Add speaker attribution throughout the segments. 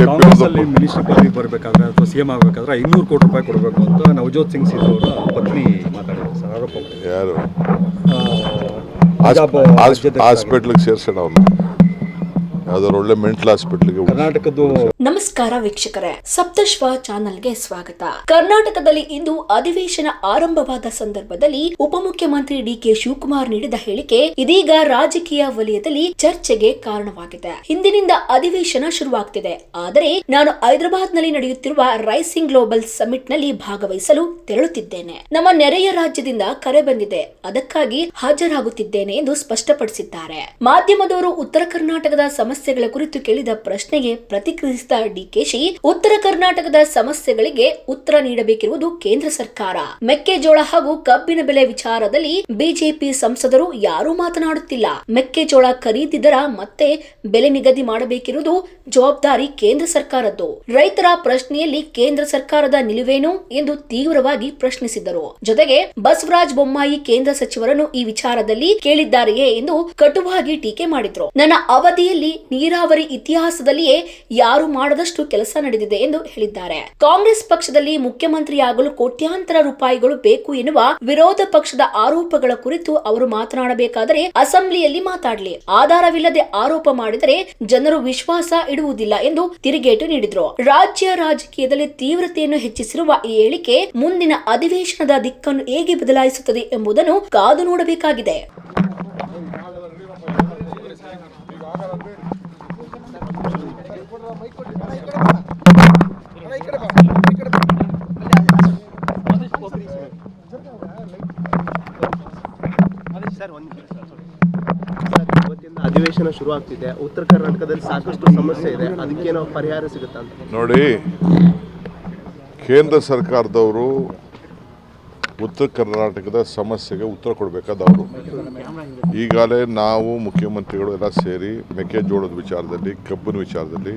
Speaker 1: ಕಾಂಗ್ರೆಸ್ಸಲ್ಲಿ minister ಪದವಿ ಬರಬೇಕಾದ್ರೆ ಅಥವಾ ಸಿಎಂ ಆಗಬೇಕಾದ್ರೆ 500 ಕೋಟಿ ರೂಪಾಯಿ ಕೊಡಬೇಕು ಅಂತ ನವಜೋತ್ ಸಿಂಗ್ ಸಿಧು ಅವರ ಪತ್ನಿ ಮಾತಾಡಿದ್ರು ಸರ್, ಆರೋಪ ಮಾಡಿದ್ರು.
Speaker 2: ಯಾರು
Speaker 1: ಪಂಜಾಬ್
Speaker 2: ಹಾಸ್ಪಿಟ್ಲಿಗೆ ಸೇರ್ಸೋಣ ಅವನು, ಯಾವ್ದಾದ್ರು ಒಳ್ಳೆ ಮೆಂಟಲ್ ಹಾಸ್ಪಿಟ್ಲಿಗೆ.
Speaker 1: ಕರ್ನಾಟಕದ್ದು
Speaker 3: ನಮಸ್ಕಾರ ವೀಕ್ಷಕರೇ, ಸಪ್ತಶ್ವ ಚಾನಲ್ಗೆ ಸ್ವಾಗತ. ಕರ್ನಾಟಕದಲ್ಲಿ ಇಂದು ಅಧಿವೇಶನ ಆರಂಭವಾದ ಸಂದರ್ಭದಲ್ಲಿ ಉಪಮುಖ್ಯಮಂತ್ರಿ ಡಿಕೆ ಶಿವಕುಮಾರ್ ನೀಡಿದ ಹೇಳಿಕೆ ಇದೀಗ ರಾಜಕೀಯ ವಲಯದಲ್ಲಿ ಚರ್ಚೆಗೆ ಕಾರಣವಾಗಿದೆ. ಹಿಂದಿನಿಂದ ಅಧಿವೇಶನ ಶುರುವಾಗ್ತಿದೆ, ಆದರೆ ನಾನು ಹೈದರಾಬಾದ್ ನಲ್ಲಿ ನಡೆಯುತ್ತಿರುವ ರೈಸಿಂಗ್ ಗ್ಲೋಬಲ್ ಸಮಿಟ್ ನಲ್ಲಿ ಭಾಗವಹಿಸಲು ತೆರಳುತ್ತಿದ್ದೇನೆ. ನಮ್ಮ ನೆರೆಯ ರಾಜ್ಯದಿಂದ ಕರೆ ಬಂದಿದೆ, ಅದಕ್ಕಾಗಿ ಹಾಜರಾಗುತ್ತಿದ್ದೇನೆ ಎಂದು ಸ್ಪಷ್ಟಪಡಿಸಿದ್ದಾರೆ. ಮಾಧ್ಯಮದವರು ಉತ್ತರ ಕರ್ನಾಟಕದ ಸಮಸ್ಯೆಗಳ ಕುರಿತು ಕೇಳಿದ ಪ್ರಶ್ನೆಗೆ ಪ್ರತಿಕ್ರಿಯಿಸಿದ ಡಿಕೆಶಿ, ಉತ್ತರ ಕರ್ನಾಟಕದ ಸಮಸ್ಯೆಗಳಿಗೆ ಉತ್ತರ ನೀಡಬೇಕಿರುವುದು ಕೇಂದ್ರ ಸರ್ಕಾರ. ಮೆಕ್ಕೆಜೋಳ ಹಾಗೂ ಕಬ್ಬಿನ ಬೆಲೆ ವಿಚಾರದಲ್ಲಿ ಬಿಜೆಪಿ ಸಂಸದರು ಯಾರೂ ಮಾತನಾಡುತ್ತಿಲ್ಲ. ಮೆಕ್ಕೆಜೋಳ ಖರೀದಿ ದರ ಮತ್ತೆ ಬೆಲೆ ನಿಗದಿ ಮಾಡಬೇಕಿರುವುದು ಜವಾಬ್ದಾರಿ ಕೇಂದ್ರ ಸರ್ಕಾರದ್ದು. ರೈತರ ಪ್ರಶ್ನೆಯಲ್ಲಿ ಕೇಂದ್ರ ಸರ್ಕಾರದ ನಿಲುವೇನು ಎಂದು ತೀವ್ರವಾಗಿ ಪ್ರಶ್ನಿಸಿದರು. ಜೊತೆಗೆ ಬಸವರಾಜ ಬೊಮ್ಮಾಯಿ ಕೇಂದ್ರ ಸಚಿವರನ್ನು ಈ ವಿಚಾರದಲ್ಲಿ ಕೇಳಿದ್ದಾರೆಯೇ ಎಂದು ಕಟುವಾಗಿ ಟೀಕೆ ಮಾಡಿದ್ರು. ನನ್ನ ಅವಧಿಯಲ್ಲಿ ನೀರಾವರಿ ಇತಿಹಾಸದಲ್ಲಿಯೇ ಯಾರು ಮಾಡದಷ್ಟು ಕೆಲಸ ನಡೆದಿದೆ ಎಂದು ಹೇಳಿದ್ದಾರೆ. ಕಾಂಗ್ರೆಸ್ ಪಕ್ಷದಲ್ಲಿ ಮುಖ್ಯಮಂತ್ರಿಯಾಗಲು ಕೋಟ್ಯಾಂತರ ರೂಪಾಯಿಗಳು ಬೇಕು ಎನ್ನುವ ವಿರೋಧ ಪಕ್ಷದ ಆರೋಪಗಳ ಕುರಿತು ಅವರು ಮಾತನಾಡಬೇಕಾದರೆ ಅಸೆಂಬ್ಲಿಯಲ್ಲಿ ಮಾತಾಡಲಿ. ಆಧಾರವಿಲ್ಲದೆ ಆರೋಪ ಮಾಡಿದರೆ ಜನರು ವಿಶ್ವಾಸ ಇಡುವುದಿಲ್ಲ ಎಂದು ತಿರುಗೇಟು ನೀಡಿದ್ರು. ರಾಜ್ಯ ರಾಜಕೀಯದಲ್ಲಿ ತೀವ್ರತೆಯನ್ನು ಹೆಚ್ಚಿಸಿರುವ ಈ ಹೇಳಿಕೆ ಮುಂದಿನ ಅಧಿವೇಶನದ ದಿಕ್ಕನ್ನು ಹೇಗೆ ಬದಲಾಯಿಸುತ್ತದೆ ಎಂಬುದನ್ನು ಕಾದು ನೋಡಬೇಕಾಗಿದೆ.
Speaker 4: ಅಧಿವೇಶನ ಶುರು ಆಗ್ತಿದೆ, ಉತ್ತರ ಕರ್ನಾಟಕದಲ್ಲಿ ಸಾಕಷ್ಟು ಸಮಸ್ಯೆ ಇದೆ, ಅದಕ್ಕೇನೋ ಪರಿಹಾರ ಸಿಗುತ್ತಾ ಅಂತ
Speaker 2: ನೋಡಿ. ಕೇಂದ್ರ ಸರ್ಕಾರದವರು ಉತ್ತರ ಕರ್ನಾಟಕದ ಸಮಸ್ಯೆಗೆ ಉತ್ತರ ಕೊಡಬೇಕಾದವರು. ಈಗಾಗಲೇ ನಾವು ಮುಖ್ಯಮಂತ್ರಿಗಳು ಎಲ್ಲ ಸೇರಿ ಮೆಕ್ಕೆಜೋಳದ ವಿಚಾರದಲ್ಲಿ, ಕಬ್ಬಿನ ವಿಚಾರದಲ್ಲಿ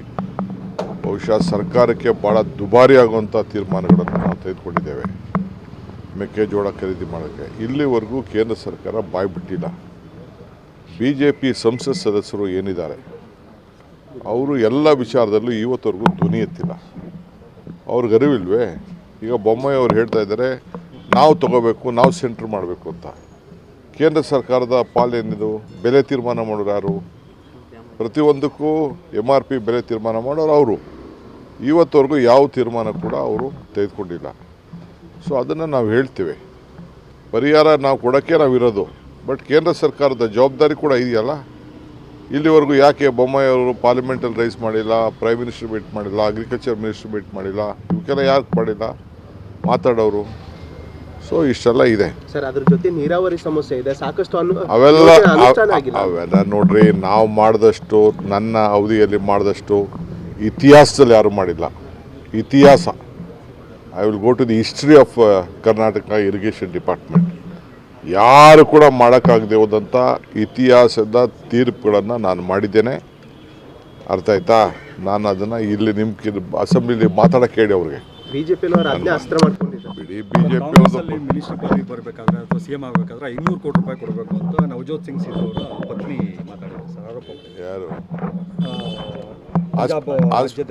Speaker 2: ಬಹುಶಃ ಸರ್ಕಾರಕ್ಕೆ ಭಾಳ ದುಬಾರಿ ಆಗುವಂಥ ತೀರ್ಮಾನಗಳನ್ನು ನಾವು ತೆಗೆದುಕೊಂಡಿದ್ದೇವೆ. ಮೆಕ್ಕೆಜೋಳ ಖರೀದಿ ಮಾಡೋಕ್ಕೆ ಇಲ್ಲಿವರೆಗೂ ಕೇಂದ್ರ ಸರ್ಕಾರ ಬಾಯಿ ಬಿಟ್ಟಿಲ್ಲ. BJP ಸಂಸತ್ ಸದಸ್ಯರು ಏನಿದ್ದಾರೆ ಅವರು ಎಲ್ಲ ವಿಚಾರದಲ್ಲೂ ಇವತ್ತವರೆಗೂ ಧ್ವನಿ ಎತ್ತಿಲ್ಲ. ಅವ್ರಿಗೆ ಅರಿವಿಲ್ವೇ? ಈಗ ಬೊಮ್ಮಾಯಿ ಅವರು ಹೇಳ್ತಾ ಇದ್ದಾರೆ ನಾವು ತಗೋಬೇಕು, ನಾವು ಸೆಂಟ್ರ್ ಮಾಡಬೇಕು ಅಂತ. ಕೇಂದ್ರ ಸರ್ಕಾರದ ಪಾಲೇನಿದು? ಬೆಲೆ ತೀರ್ಮಾನ ಮಾಡೋರು ಯಾರು? ಪ್ರತಿಯೊಂದಕ್ಕೂ MRP ಬೆಲೆ ತೀರ್ಮಾನ ಮಾಡೋರು ಅವರು. ಇವತ್ತವರೆಗೂ ಯಾವ ತೀರ್ಮಾನ ಕೂಡ ಅವರು ತೆಗೆದುಕೊಂಡಿಲ್ಲ. ಸೊ ಅದನ್ನು ನಾವು ಹೇಳ್ತೇವೆ, ಪರಿಹಾರ ನಾವು ಕೊಡೋಕ್ಕೆ ನಾವಿರೋದು. ಬಟ್ ಕೇಂದ್ರ ಸರ್ಕಾರದ ಜವಾಬ್ದಾರಿ ಕೂಡ ಇದೆಯಲ್ಲ. ಇಲ್ಲಿವರೆಗೂ ಯಾಕೆ ಬೊಮ್ಮಾಯಿ ಅವರು ಪಾರ್ಲಿಮೆಂಟಲ್ಲಿ ರೈಸ್ ಮಾಡಿಲ್ಲ, ಪ್ರೈಮ್ ಮಿನಿಸ್ಟರ್ ಭೇಟಿ ಮಾಡಿಲ್ಲ, ಅಗ್ರಿಕಲ್ಚರ್ ಮಿನಿಸ್ಟರ್ ಭೇಟಿ ಮಾಡಿಲ್ಲ, ಇವಕ್ಕೆಲ್ಲ ಯಾಕೆ ಮಾಡಿಲ್ಲ ಮಾತಾಡೋರು? ಸೊ ಇಷ್ಟೆಲ್ಲ ಇದೆ
Speaker 4: ಸರ್. ಅದ್ರ ಜೊತೆ ನೀರಾವರಿ ಸಮಸ್ಯೆ ಇದೆ, ಸಾಕಷ್ಟು
Speaker 2: ಅವೆಲ್ಲ ನೋಡ್ರಿ, ನಾವು ಮಾಡಿದಷ್ಟು, ನನ್ನ ಅವಧಿಯಲ್ಲಿ ಮಾಡಿದಷ್ಟು ಇತಿಹಾಸದಲ್ಲಿ ಯಾರು ಮಾಡಿಲ್ಲ. ಇತಿಹಾಸ, I will go to the history of Karnataka irrigation department. ಯಾರು ಕೂಡ ಮಾಡೋಕ್ಕಾಗದೆ ಹೋದಂಥ ಇತಿಹಾಸದ ತೀರ್ಪುಗಳನ್ನು ನಾನು ಮಾಡಿದ್ದೇನೆ. ಅರ್ಥ ಆಯ್ತಾ? ನಾನು ಅದನ್ನು ಇಲ್ಲಿ ನಿಮ್ಮ ಅಸೆಂಬ್ಲಿಲಿ ಮಾತಾಡೋಕ್ಕೆ ಹೇಳಿ ಅವ್ರಿಗೆ.
Speaker 4: ಬಿಜೆಪಿ ಅಸ್ತ್ರ ಮಾಡ್ಕೊಂಡಿದ್ದಾರೆ.
Speaker 2: ಬಿಡಿ, BJP
Speaker 1: ಕಾಂಗ್ರೆಸ್ಸಲ್ಲಿ ಮಿನಿಸ್ಟರ್ ಪದವಿ ಬರಬೇಕಾದ್ರೆ ಅಥವಾ ಸಿಎಂ ಆಗಬೇಕಾದ್ರೆ 500 ಕೋಟಿ ರೂಪಾಯಿ ಕೊಡಬೇಕು ಅಂತ ನವಜೋತ್ ಸಿಂಗ್ ಸಿಧು ಅವರ ಪತ್ನಿ ಮಾತಾಡಿದ್ರು ಸರ್, ಆರೋಪ ಮಾಡಿದ್ರು.
Speaker 2: ಯಾರು
Speaker 1: ಪಂಜಾಬ್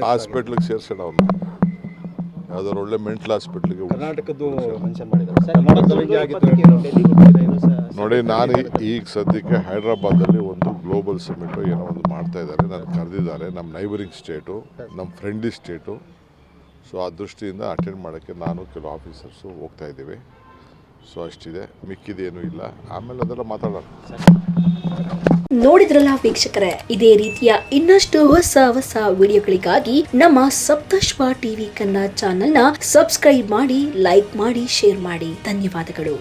Speaker 2: ಹಾಸ್ಪಿಟ್ಲಿಗೆ ಸೇರ್ಸೋಣ ಅವನು, ಯಾವ್ದಾದ್ರು ಒಳ್ಳೆ ಮೆಂಟಲ್ ಹಾಸ್ಪಿಟ್ಲಿಗೆ.
Speaker 1: ಕರ್ನಾಟಕದ್ದು ಮೆನ್ಷನ್
Speaker 2: ನೋಡಿ, ನಾನು ಈಗ ಸದ್ಯಕ್ಕೆ ಹೈದ್ರಾಬಾದಲ್ಲಿ ಒಂದು ಗ್ಲೋಬಲ್ ಸಮಿಟ್ ಏನೋ ಒಂದು ಮಾಡ್ತಾ ಇದ್ದಾರೆ. ನಾನು ಕರೆದಿದ್ದಾರೆ, ನಮ್ಮ ನೈಬರಿಂಗ್ ಸ್ಟೇಟು, ನಮ್ಮ ಫ್ರೆಂಡ್ಲಿ ಸ್ಟೇಟು. ಸೊ ಆ ದೃಷ್ಟಿಯಿಂದ ಅಟೆಂಡ್ ಮಾಡೋಕ್ಕೆ ನಾನು ಕೆಲವು ಆಫೀಸರ್ಸು ಹೋಗ್ತಾ ಇದ್ದೀವಿ. ಸೊ ಅಷ್ಟಿದೆ, ಮಿಕ್ಕಿದೇನೂ ಇಲ್ಲ. ಆಮೇಲೆ ಅದೆಲ್ಲ ಮಾತಾಡೋಣ.
Speaker 3: ನೋಡಿದ್ರಲ್ಲ ವೀಕ್ಷಕರೇ, ಇದೇ ರೀತಿಯ ಇನ್ನಷ್ಟು ಹೊಸ ವಿಡಿಯೋಗಳಿಗಾಗಿ ನಮ್ಮ ಸಪ್ತಶ್ವ ಟಿವಿ ಕನ್ನಡ ಚಾನೆಲ್ನ ಸಬ್ಸ್ಕ್ರೈಬ್ ಮಾಡಿ, ಲೈಕ್ ಮಾಡಿ, ಶೇರ್ ಮಾಡಿ. ಧನ್ಯವಾದಗಳು.